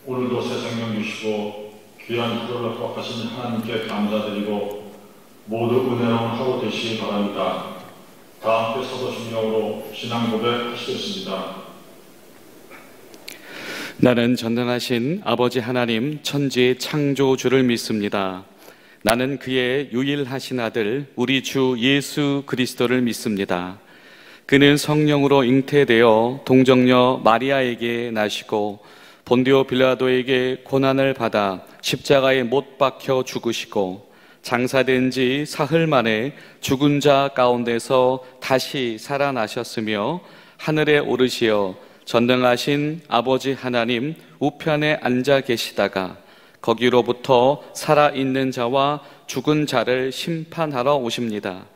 오늘도 새 생명 주시고 귀한 하루를 허락하신 하나님께 감사드리고 모두 은혜로운 하루 되시기 바랍니다. 다 함께 서도 심령으로 신앙 고백하시겠습니다. 나는 전능하신 아버지 하나님 천지의 창조주를 믿습니다. 나는 그의 유일하신 아들 우리 주 예수 그리스도를 믿습니다. 그는 성령으로 잉태되어 동정녀 마리아에게 나시고 본디오 빌라도에게 고난을 받아 십자가에 못 박혀 죽으시고 장사된 지 사흘 만에 죽은 자 가운데서 다시 살아나셨으며 하늘에 오르시어 전능하신 아버지 하나님 우편에 앉아 계시다가 거기로부터 살아있는 자와 죽은 자를 심판하러 오십니다.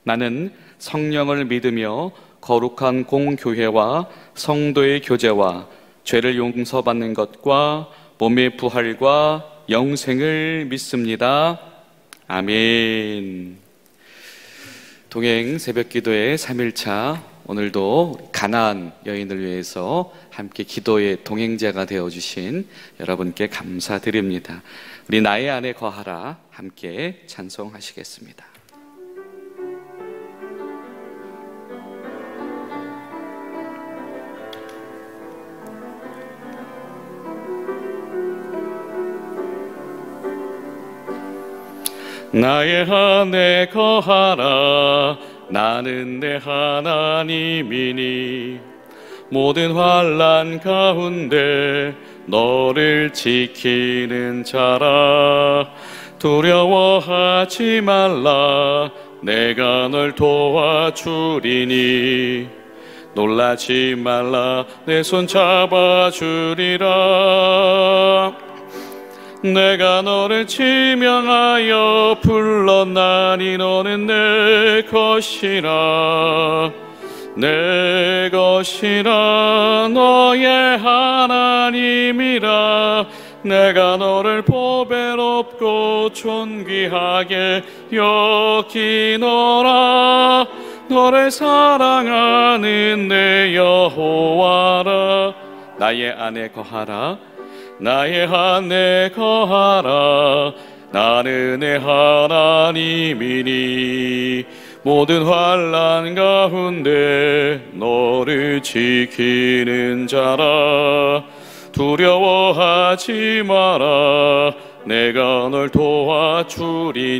나는 성령을 믿으며 거룩한 공교회와 성도의 교제와 죄를 용서받는 것과 몸의 부활과 영생을 믿습니다. 아멘. 동행 새벽기도의 3일차, 오늘도 가나안 여인을 위해서 함께 기도의 동행자가 되어주신 여러분께 감사드립니다. 우리 나의 안에 거하라 함께 찬송하시겠습니다. 나의 안에 거하라 나는 내 하나님이니 모든 환난 가운데 너를 지키는 자라. 두려워하지 말라 내가 널 도와주리니 놀라지 말라 내 손 잡아주리라. 내가 너를 지명하여 불렀나니 너는 내 것이라. 내 것이라 너의 하나님이라. 내가 너를 보배롭고 존귀하게 여기노라. 너를 사랑하는 내 여호와라. 나의 안에 거하라 나의 안에 거하라. 나는 내 하나님이니 모든 환난 가운데 너를 지키는 자라. 두려워하지 마라 내가 널 도와주리니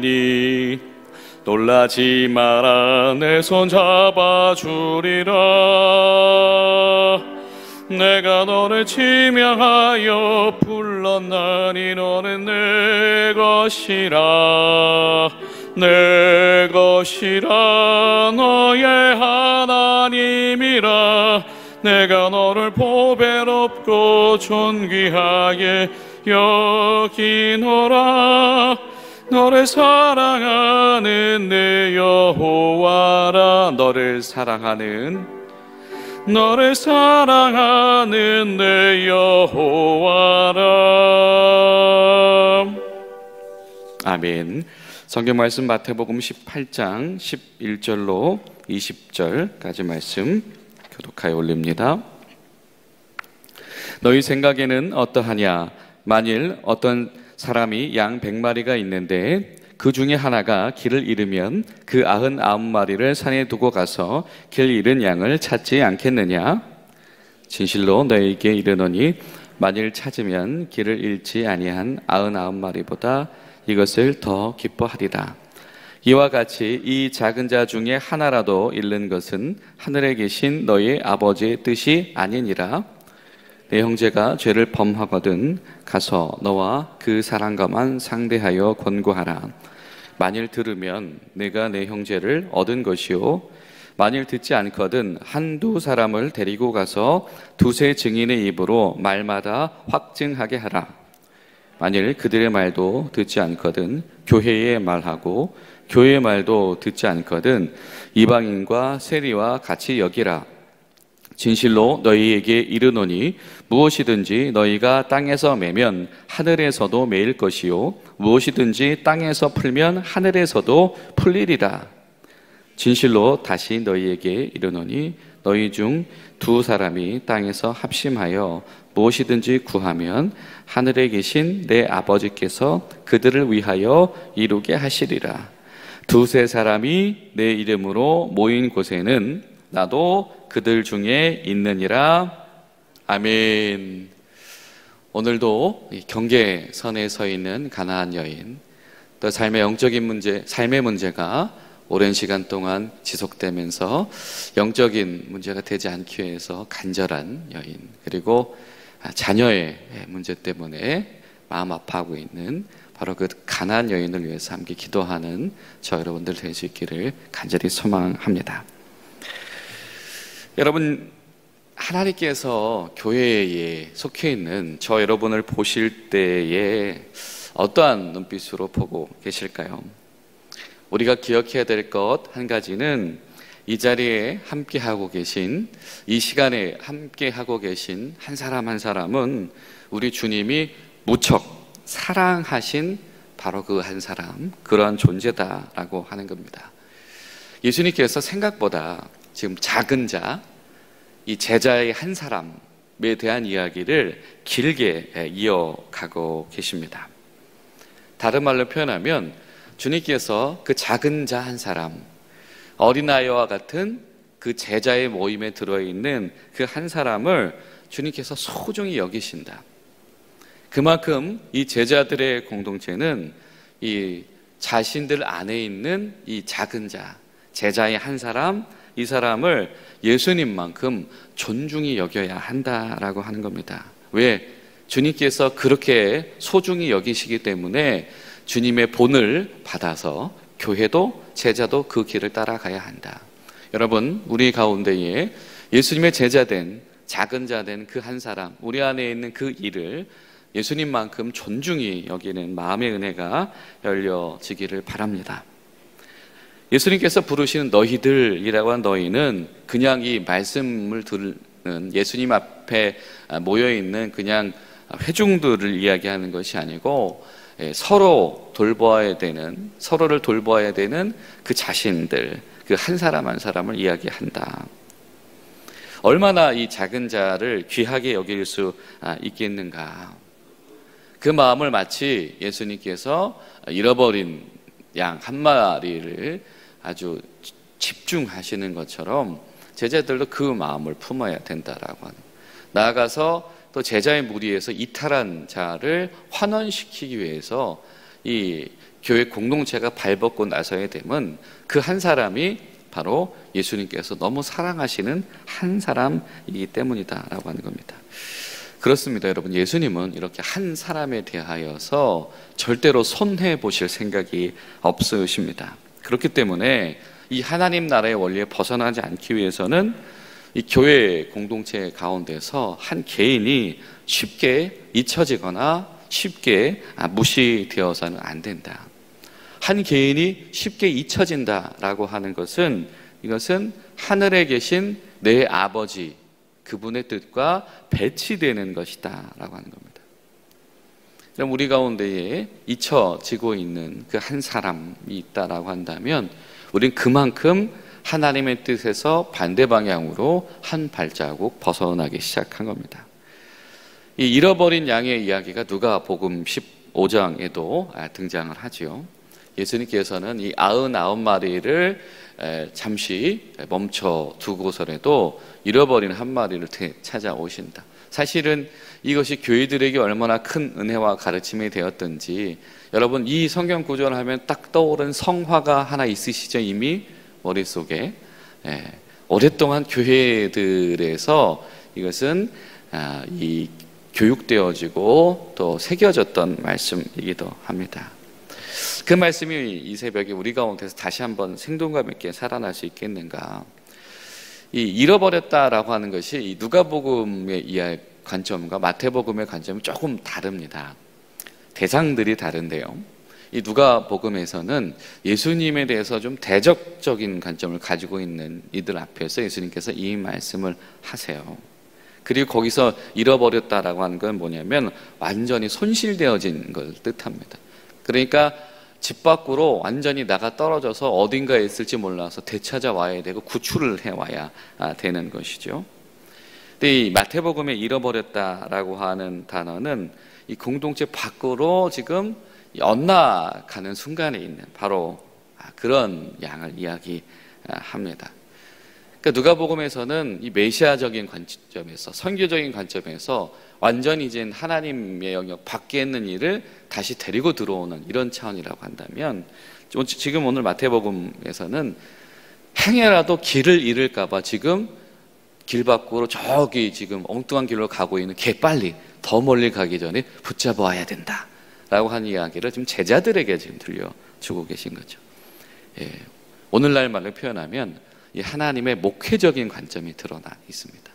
놀라지 마라 내 손 잡아주리라. 내가 너를 지명하여 불렀나니 너는 내 것이라. 내 것이라 너의 하나님이라. 내가 너를 보배롭고 존귀하게 여기노라. 너를 사랑하는 내 여호와라. 너를 사랑하는 내 여호와라. 아멘. 성경 말씀 마태복음 18장 11절로 20절까지 말씀 교독하여 올립니다. 너희 생각에는 어떠하냐? 만일 어떤 사람이 양 100마리가 있는데 그 중에 하나가 길을 잃으면 그 99마리를 산에 두고 가서 길 잃은 양을 찾지 않겠느냐? 진실로 너희에게 이르노니 만일 찾으면 길을 잃지 아니한 99마리보다 이것을 더 기뻐하리라. 이와 같이 이 작은 자 중에 하나라도 잃는 것은 하늘에 계신 너희 아버지의 뜻이 아니니라. 내 형제가 죄를 범하거든 가서 너와 그 사람과만 상대하여 권고하라. 만일 들으면 내가 내 형제를 얻은 것이요 만일 듣지 않거든 한두 사람을 데리고 가서 두세 증인의 입으로 말마다 확증하게 하라. 만일 그들의 말도 듣지 않거든 교회의 말하고 교회의 말도 듣지 않거든 이방인과 세리와 같이 여기라. 진실로 너희에게 이르노니 무엇이든지 너희가 땅에서 매면 하늘에서도 매일 것이요 무엇이든지 땅에서 풀면 하늘에서도 풀리리라. 진실로 다시 너희에게 이르노니 너희 중 두 사람이 땅에서 합심하여 무엇이든지 구하면 하늘에 계신 내 아버지께서 그들을 위하여 이루게 하시리라. 두세 사람이 내 이름으로 모인 곳에는 나도 그들 중에 있느니라. 아멘. 오늘도 경계선에 서 있는 가나안 여인, 또 삶의 영적인 문제, 삶의 문제가 오랜 시간 동안 지속되면서 영적인 문제가 되지 않기 위해서 간절한 여인, 그리고 자녀의 문제 때문에 마음 아파하고 있는 바로 그 가나안 여인을 위해서 함께 기도하는 저 여러분들 될 수 있기를 간절히 소망합니다. 여러분, 하나님께서 교회에 속해 있는 저 여러분을 보실 때에 어떠한 눈빛으로 보고 계실까요? 우리가 기억해야 될 것 한 가지는 이 자리에 함께하고 계신, 이 시간에 함께하고 계신 한 사람 한 사람은 우리 주님이 무척 사랑하신 바로 그 한 사람, 그러한 존재다라고 하는 겁니다. 예수님께서 생각보다 지금 작은 자, 이 제자의 한 사람에 대한 이야기를 길게 이어가고 계십니다. 다른 말로 표현하면 주님께서 그 작은 자 한 사람, 어린아이와 같은 그 제자의 모임에 들어있는 그 한 사람을 주님께서 소중히 여기신다. 그만큼 이 제자들의 공동체는 이 자신들 안에 있는 이 작은 자, 제자의 한 사람, 이 사람을 예수님만큼 존중히 여겨야 한다라고 하는 겁니다. 왜? 주님께서 그렇게 소중히 여기시기 때문에 주님의 본을 받아서 교회도 제자도 그 길을 따라가야 한다. 여러분, 우리 가운데에 예수님의 제자된, 작은 자된 그 한 사람, 우리 안에 있는 그 일을 예수님만큼 존중히 여기는 마음의 은혜가 열려지기를 바랍니다. 예수님께서 부르시는 너희들이라고 한 너희는 그냥 이 말씀을 듣는 예수님 앞에 모여있는 그냥 회중들을 이야기하는 것이 아니고 서로 돌보아야 되는, 서로를 돌보아야 되는 그 자신들, 그 한 사람 한 사람을 이야기한다. 얼마나 이 작은 자를 귀하게 여길 수 있겠는가. 그 마음을 마치 예수님께서 잃어버린 양 한 마리를 아주 집중하시는 것처럼 제자들도 그 마음을 품어야 된다라고 하는, 나아가서 또 제자의 무리에서 이탈한 자를 환원시키기 위해서 이 교회 공동체가 발벗고 나서야 되면 그 한 사람이 바로 예수님께서 너무 사랑하시는 한 사람이기 때문이다라고 하는 겁니다. 그렇습니다, 여러분. 예수님은 이렇게 한 사람에 대하여서 절대로 손해 보실 생각이 없으십니다. 그렇기 때문에 이 하나님 나라의 원리에 벗어나지 않기 위해서는 이 교회 공동체 가운데서 한 개인이 쉽게 잊혀지거나 쉽게 무시되어서는 안 된다. 한 개인이 쉽게 잊혀진다라고 하는 것은, 이것은 하늘에 계신 내 아버지, 그분의 뜻과 배치되는 것이다 라고 하는 겁니다. 그럼 우리 가운데에 잊혀지고 있는 그 한 사람이 있다라고 한다면 우린 그만큼 하나님의 뜻에서 반대 방향으로 한 발자국 벗어나기 시작한 겁니다. 이 잃어버린 양의 이야기가 누가복음 15장에도 등장을 하지요. 예수님께서는 이 99마리를 잠시 멈춰 두고서라도 잃어버린 한 마리를 찾아오신다. 사실은 이것이 교회들에게 얼마나 큰 은혜와 가르침이 되었던지, 여러분 이 성경 구절을 하면 딱 떠오른 성화가 하나 있으시죠? 이미 머릿속에. 오랫동안 교회들에서 이것은 이 교육되어지고 또 새겨졌던 말씀이기도 합니다. 그 말씀이 이 새벽에 우리 가운데서 다시 한번 생동감 있게 살아날 수 있겠는가. 이 잃어버렸다라고 하는 것이 이 누가복음의 관점과 마태복음의 관점이 조금 다릅니다. 대상들이 다른데요, 이 누가복음에서는 예수님에 대해서 좀 대적적인 관점을 가지고 있는 이들 앞에서 예수님께서 이 말씀을 하세요. 그리고 거기서 잃어버렸다라고 하는 건 뭐냐면 완전히 손실되어진 걸 뜻합니다. 그러니까 집 밖으로 완전히 나가 떨어져서 어딘가에 있을지 몰라서 되찾아와야 되고 구출을 해와야 되는 것이죠. 근데 이 마태복음에 잃어버렸다라고 하는 단어는 이 공동체 밖으로 지금 엇나가는 순간에 있는 바로 그런 양을 이야기합니다. 그러니까 누가복음에서는 이 메시아적인 관점에서, 선교적인 관점에서 완전히 이제 하나님의 영역 밖에 있는 일을 다시 데리고 들어오는 이런 차원이라고 한다면, 지금 오늘 마태복음에서는 행여라도 길을 잃을까봐 지금 길 밖으로 저기 지금 엉뚱한 길로 가고 있는 빨리 더 멀리 가기 전에 붙잡아 와야 된다 라고 하는 이야기를 지금 제자들에게 지금 들려주고 계신 거죠. 예, 오늘날 말로 표현하면 이 하나님의 목회적인 관점이 드러나 있습니다.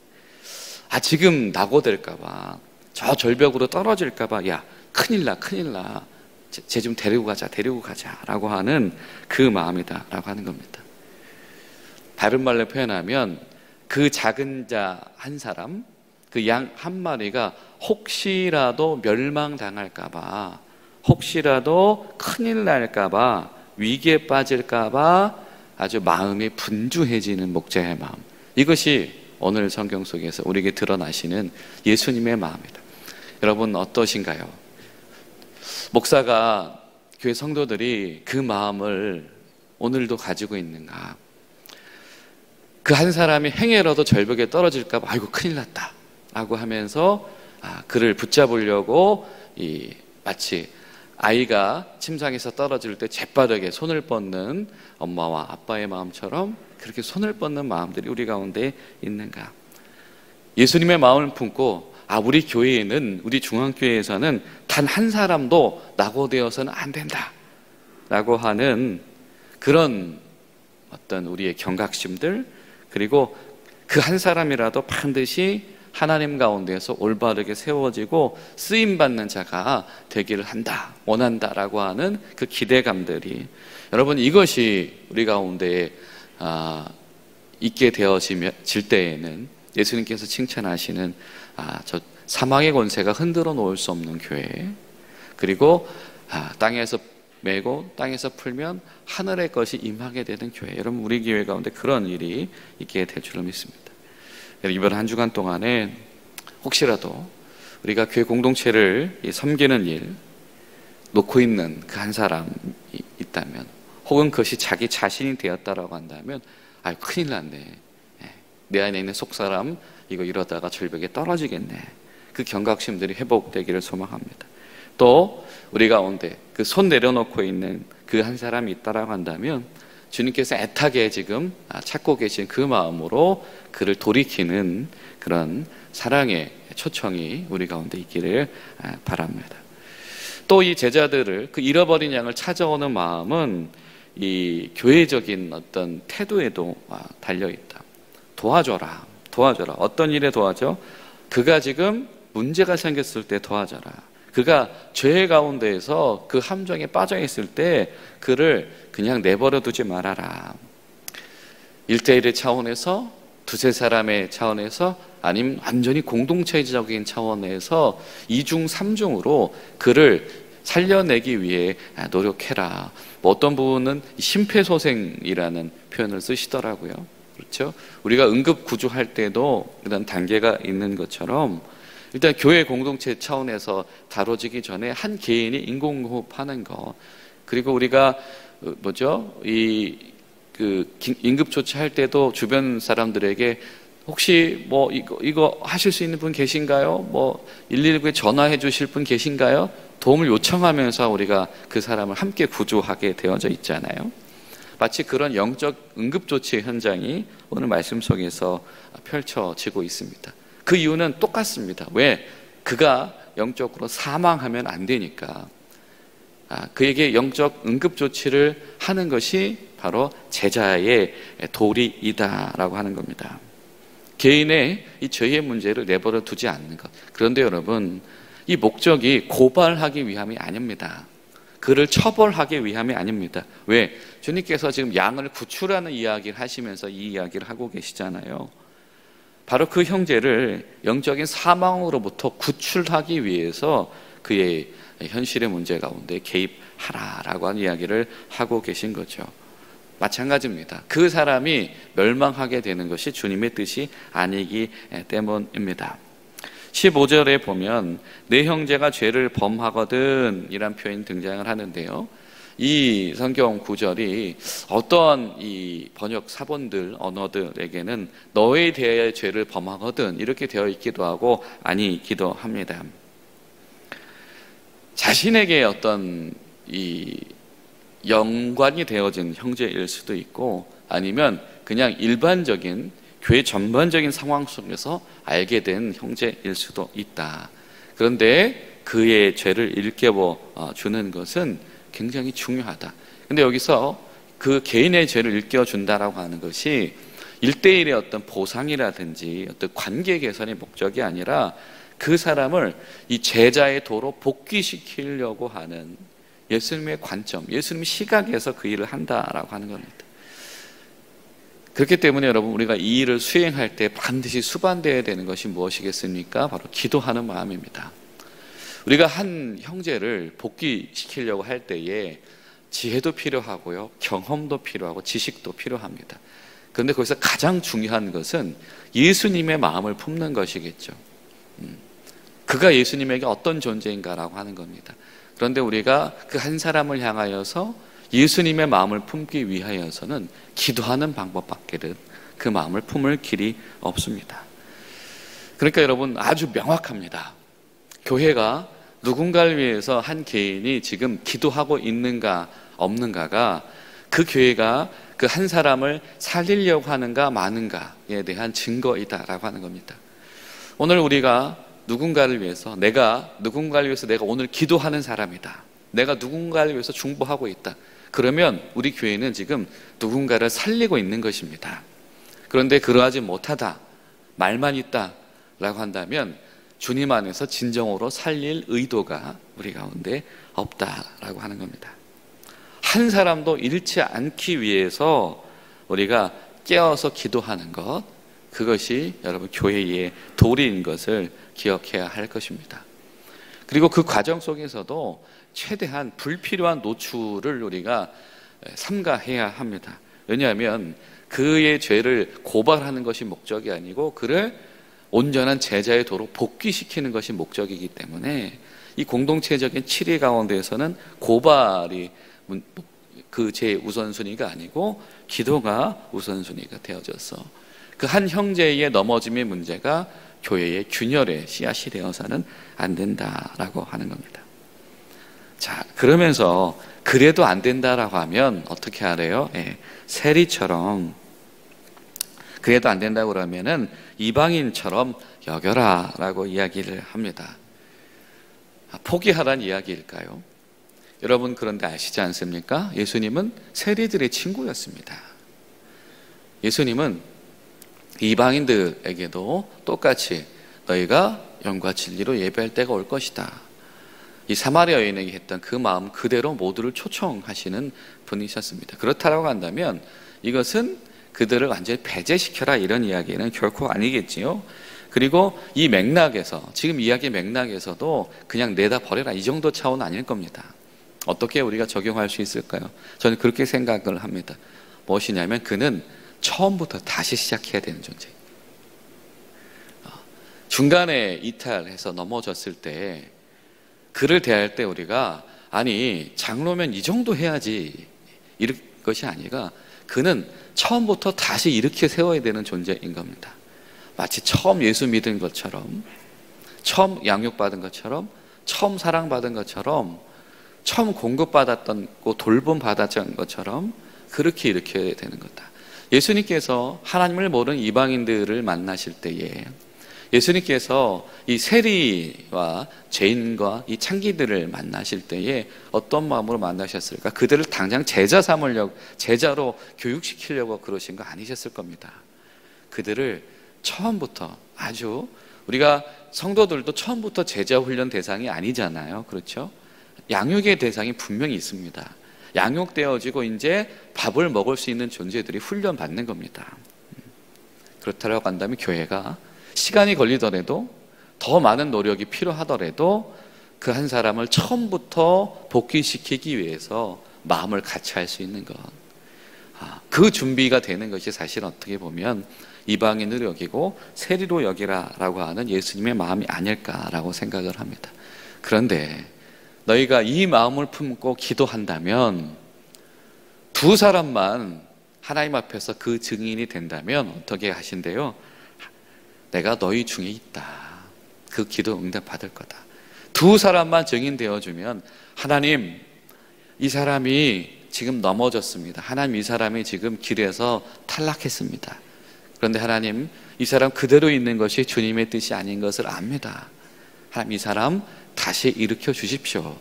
지금 낙오될까봐, 저 절벽으로 떨어질까봐, 야, 큰일 나, 쟤 좀 데리고 가자 라고 하는 그 마음이다 라고 하는 겁니다. 다른 말로 표현하면 그 작은 자 한 사람, 그 양 한 마리가 혹시라도 멸망당할까봐, 혹시라도 큰일 날까봐, 위기에 빠질까봐 아주 마음이 분주해지는 목자의 마음, 이것이 오늘 성경 속에서 우리에게 드러나시는 예수님의 마음이다. 여러분 어떠신가요? 목사가, 교회 성도들이 그 마음을 오늘도 가지고 있는가? 그 한 사람이 행여라도 절벽에 떨어질까봐 아이고 큰일 났다 라고 하면서 그를 붙잡으려고 마치 아이가 침상에서 떨어질 때 재빠르게 손을 뻗는 엄마와 아빠의 마음처럼 그렇게 손을 뻗는 마음들이 우리 가운데 있는가? 예수님의 마음을 품고 우리 교회에는, 우리 중앙교회에서는 단 한 사람도 낙오되어서는 안 된다 라고 하는 그런 어떤 우리의 경각심들, 그리고 그 한 사람이라도 반드시 하나님 가운데서 올바르게 세워지고 쓰임받는 자가 되기를 원한다라고 하는 그 기대감들이, 여러분 이것이 우리 가운데 있게 되어질 때에는 예수님께서 칭찬하시는 저 사망의 권세가 흔들어 놓을 수 없는 교회, 그리고 땅에서 메고 땅에서 풀면 하늘의 것이 임하게 되는 교회, 여러분 우리 교회 가운데 그런 일이 있게 될 줄로 믿습니다. 이번 한 주간 동안에 혹시라도 우리가 교회 공동체를 섬기는 일 놓고 있는 그 한 사람이 있다면, 혹은 그것이 자기 자신이 되었다라고 한다면 큰일 났네, 내 안에 있는 속사람 이거 이러다가 절벽에 떨어지겠네, 그 경각심들이 회복되기를 소망합니다. 또 우리 가운데 그 손 내려놓고 있는 그 한 사람이 있다라고 한다면 주님께서 애타게 지금 찾고 계신 그 마음으로 그를 돌이키는 그런 사랑의 초청이 우리 가운데 있기를 바랍니다. 또 이 제자들을, 그 잃어버린 양을 찾아오는 마음은 이 교회적인 어떤 태도에도 달려있다. 도와줘라. 어떤 일에 도와줘? 그가 지금 문제가 생겼을 때 도와줘라. 그가 죄 가운데에서 그 함정에 빠져 있을 때 그를 그냥 내버려 두지 말아라. 1대1의 차원에서, 두세 사람의 차원에서, 아니면 완전히 공동체적인 차원에서 2중, 3중으로 그를 살려내기 위해 노력해라. 어떤 부분은 심폐소생이라는 표현을 쓰시더라고요. 그렇죠? 우리가 응급 구조할 때도 그런 단계가 있는 것처럼 일단 교회 공동체 차원에서 다뤄지기 전에 한 개인이 인공호흡하는 거, 그리고 우리가 응급 조치할 때도 주변 사람들에게 혹시 이거 하실 수 있는 분 계신가요? 119에 전화해 주실 분 계신가요? 도움을 요청하면서 우리가 그 사람을 함께 구조하게 되어져 있잖아요. 마치 그런 영적 응급조치의 현장이 오늘 말씀 속에서 펼쳐지고 있습니다. 그 이유는 똑같습니다. 왜? 그가 영적으로 사망하면 안 되니까. 그에게 영적 응급조치를 하는 것이 바로 제자의 도리이다라고 하는 겁니다. 개인의 이 죄의 문제를 내버려 두지 않는 것. 그런데 여러분, 이 목적이 고발하기 위함이 아닙니다. 그를 처벌하기 위함이 아닙니다. 왜? 주님께서 지금 양을 구출하는 이야기를 하시면서 이 이야기를 하고 계시잖아요. 바로 그 형제를 영적인 사망으로부터 구출하기 위해서 그의 현실의 문제 가운데 개입하라라고 하는 이야기를 하고 계신 거죠. 마찬가지입니다. 그 사람이 멸망하게 되는 것이 주님의 뜻이 아니기 때문입니다. 15절에 보면 내 형제가 죄를 범하거든 이란 표현이 등장을 하는데요. 이 성경 구절이 어떤 이 번역 사본들 언어들에게는 너에 대해 죄를 범하거든 이렇게 되어 있기도 하고 아니기도 합니다. 자신에게 어떤 이 연관이 되어진 형제일 수도 있고 아니면 그냥 일반적인 교회 전반적인 상황 속에서 알게 된 형제일 수도 있다. 그런데 그의 죄를 일깨워 주는 것은 굉장히 중요하다. 근데 여기서 그 개인의 죄를 일깨워 준다라고 하는 것이 1대1의 어떤 보상이라든지 어떤 관계 개선의 목적이 아니라 그 사람을 이 제자의 도로 복귀시키려고 하는 예수님의 관점, 예수님의 시각에서 그 일을 한다라고 하는 겁니다. 그렇기 때문에 여러분 우리가 이 일을 수행할 때 반드시 수반되어야 되는 것이 무엇이겠습니까? 바로 기도하는 마음입니다. 우리가 한 형제를 복귀시키려고 할 때에 지혜도 필요하고요, 경험도 필요하고 지식도 필요합니다. 그런데 거기서 가장 중요한 것은 예수님의 마음을 품는 것이겠죠. 그가 예수님에게 어떤 존재인가라고 하는 겁니다. 그런데 우리가 그 한 사람을 향하여서 예수님의 마음을 품기 위하여서는 기도하는 방법밖에는 그 마음을 품을 길이 없습니다. 그러니까 여러분 아주 명확합니다. 교회가 누군가를 위해서 한 개인이 지금 기도하고 있는가 없는가가 그 교회가 그 한 사람을 살리려고 하는가 마는가에 대한 증거이다라고 하는 겁니다. 오늘 우리가 누군가를 위해서 내가 오늘 기도하는 사람이다. 내가 누군가를 위해서 중보하고 있다. 그러면 우리 교회는 지금 누군가를 살리고 있는 것입니다. 그런데 그러하지 못하다, 말만 있다라고 한다면 주님 안에서 진정으로 살릴 의도가 우리 가운데 없다라고 하는 겁니다. 한 사람도 잃지 않기 위해서 우리가 깨어서 기도하는 것, 그것이 여러분 교회의 도리인 것을 기억해야 할 것입니다. 그리고 그 과정 속에서도 최대한 불필요한 노출을 우리가 삼가해야 합니다. 왜냐하면 그의 죄를 고발하는 것이 목적이 아니고 그를 온전한 제자의 도로 복귀시키는 것이 목적이기 때문에 이 공동체적인 치리 가운데에서는 고발이 그 제 우선순위가 아니고 기도가 우선순위가 되어져서 그 한 형제의 넘어짐의 문제가 교회의 균열의 씨앗이 되어서는 안 된다라고 하는 겁니다. 자, 그러면서 그래도 안 된다라고 하면 어떻게 하래요? 세리처럼 그래도 안 된다고 그러면은 이방인처럼 여겨라라고 이야기를 합니다. 포기하라는 이야기일까요? 여러분 그런데 아시지 않습니까? 예수님은 세리들의 친구였습니다. 예수님은 이방인들에게도 똑같이 너희가 영과 진리로 예배할 때가 올 것이다. 이 사마리아 여인에게 했던 그 마음 그대로 모두를 초청하시는 분이셨습니다. 그렇다라고 한다면 이것은 그들을 완전히 배제시켜라 이런 이야기는 결코 아니겠지요. 그리고 이 맥락에서 지금 이야기 맥락에서도 그냥 내다 버려라 이 정도 차원은 아닐 겁니다. 어떻게 우리가 적용할 수 있을까요? 저는 그렇게 생각을 합니다. 무엇이냐면 그는 처음부터 다시 시작해야 되는 존재예요. 중간에 이탈해서 넘어졌을 때 그를 대할 때 우리가 아니 장로면 이 정도 해야지 이럴 것이 아니라 그는 처음부터 다시 이렇게 세워야 되는 존재인 겁니다. 마치 처음 예수 믿은 것처럼, 처음 양육받은 것처럼, 처음 사랑받은 것처럼, 처음 공급받았던 거 돌봄받았던 것처럼 그렇게 일으켜야 되는 거다. 예수님께서 하나님을 모르는 이방인들을 만나실 때에 예수님께서 이 세리와 죄인과 이 창기들을 만나실 때에 어떤 마음으로 만나셨을까? 그들을 당장 제자 삼으려고, 제자로 교육시키려고 그러신 거 아니셨을 겁니다. 그들을 처음부터 아주 우리가 성도들도 처음부터 제자 훈련 대상이 아니잖아요. 그렇죠? 양육의 대상이 분명히 있습니다. 양육되어지고 이제 밥을 먹을 수 있는 존재들이 훈련받는 겁니다. 그렇다고 한다면 교회가 시간이 걸리더라도 더 많은 노력이 필요하더라도 그 한 사람을 처음부터 복귀시키기 위해서 마음을 같이 할 수 있는 것, 그 준비가 되는 것이 사실 어떻게 보면 이방인으로 여기고 세리로 여기라라고 하는 예수님의 마음이 아닐까라고 생각을 합니다. 그런데 너희가 이 마음을 품고 기도한다면, 두 사람만 하나님 앞에서 그 증인이 된다면 어떻게 하신대요? 내가 너희 중에 있다. 그 기도 응답받을 거다. 두 사람만 증인되어주면, 하나님, 이 사람이 지금 넘어졌습니다. 하나님, 이 사람이 지금 길에서 탈락했습니다. 그런데 하나님, 이 사람 그대로 있는 것이 주님의 뜻이 아닌 것을 압니다. 하나님, 이 사람 다시 일으켜 주십시오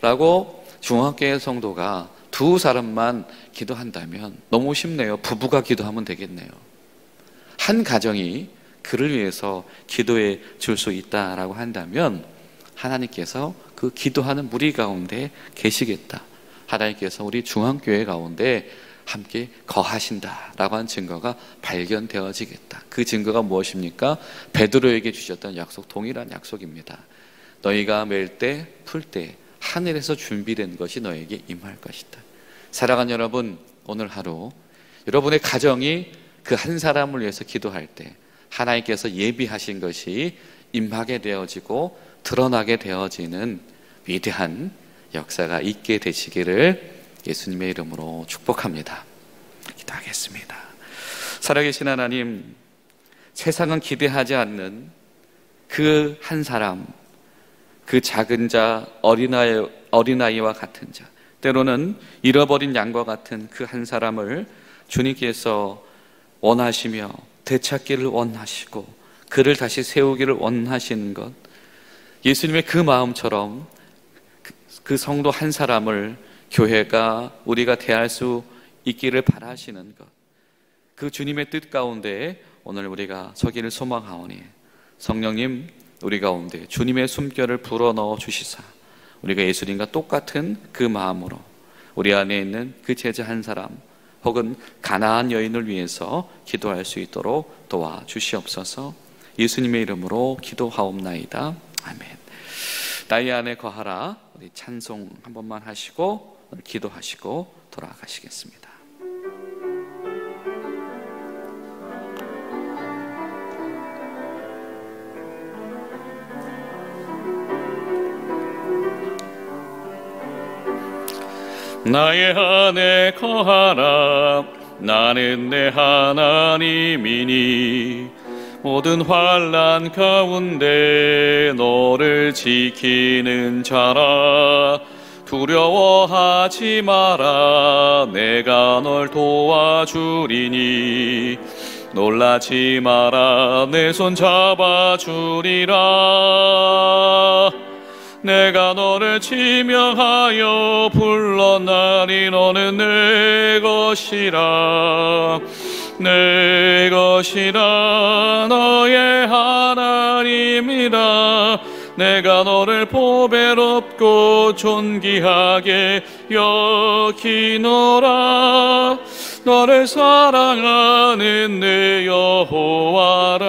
라고 중앙교회 성도가 두 사람만 기도한다면 너무 쉽네요. 부부가 기도하면 되겠네요. 한 가정이 그를 위해서 기도해 줄 수 있다라고 한다면 하나님께서 그 기도하는 무리 가운데 계시겠다. 하나님께서 우리 중앙교회 가운데 함께 거하신다라고 하는 증거가 발견되어지겠다. 그 증거가 무엇입니까? 베드로에게 주셨던 약속, 동일한 약속입니다. 너희가 맬 때, 풀 때 하늘에서 준비된 것이 너에게 임할 것이다. 사랑하는 여러분, 오늘 하루 여러분의 가정이 그 한 사람을 위해서 기도할 때 하나님께서 예비하신 것이 임하게 되어지고 드러나게 되어지는 위대한 역사가 있게 되시기를 예수님의 이름으로 축복합니다. 기도하겠습니다. 살아계신 하나님, 세상은 기대하지 않는 그 한 사람, 그 작은 자, 어린아이와 같은 자, 때로는 잃어버린 양과 같은 그 한 사람을 주님께서 원하시며 되찾기를 원하시고 그를 다시 세우기를 원하시는 것, 예수님의 그 마음처럼 그 성도 한 사람을 교회가, 우리가 대할 수 있기를 바라시는 것, 그 주님의 뜻 가운데 오늘 우리가 서기를 소망하오니 성령님, 우리 가운데 주님의 숨결을 불어넣어 주시사 우리가 예수님과 똑같은 그 마음으로 우리 안에 있는 그 제자 한 사람 혹은 가나안 여인을 위해서 기도할 수 있도록 도와주시옵소서. 예수님의 이름으로 기도하옵나이다. 아멘. 나의 안에 거하라. 우리 찬송 한 번만 하시고 기도하시고 돌아가시겠습니다. 나의 안에 거하라. 나는 내 하나님이니 모든 환난 가운데 너를 지키는 자라. 두려워하지 마라. 내가 널 도와주리니 놀라지 마라. 내 손 잡아주리라. 내가 너를 지명하여 불렀나니 너는 내 것이라. 내 것이라. 너의 하나님이라. 내가 너를 보배롭고 존귀하게 여기노라. 너를 사랑하는 내 여호와라.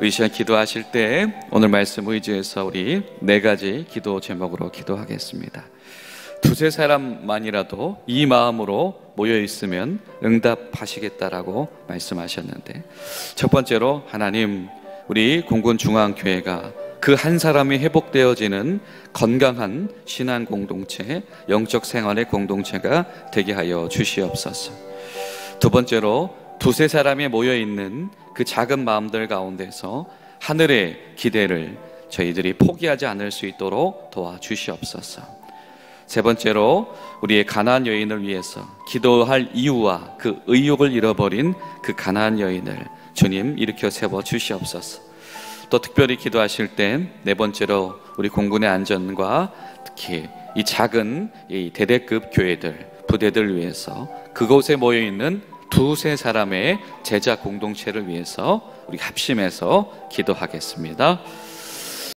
우리 시간 기도하실 때 오늘 말씀 의지해서 우리 네 가지 기도 제목으로 기도하겠습니다. 두세 사람만이라도 이 마음으로 모여 있으면 응답하시겠다라고 말씀하셨는데, 첫 번째로 하나님, 우리 공군중앙교회가 그 한 사람이 회복되어지는 건강한 신앙 공동체, 영적 생활의 공동체가 되게 하여 주시옵소서. 두 번째로 두세 사람이 모여있는 그 작은 마음들 가운데서 하늘의 기대를 저희들이 포기하지 않을 수 있도록 도와주시옵소서. 세 번째로 우리의 가나안 여인을 위해서 기도할 이유와 그 의욕을 잃어버린 그 가나안 여인을 주님 일으켜 세워 주시옵소서. 또 특별히 기도하실 때 네 번째로 우리 공군의 안전과 특히 이 작은 이 대대급 교회들, 부대들 위해서 그곳에 모여있는 두세 사람의 제자 공동체를 위해서 우리 합심해서 기도하겠습니다.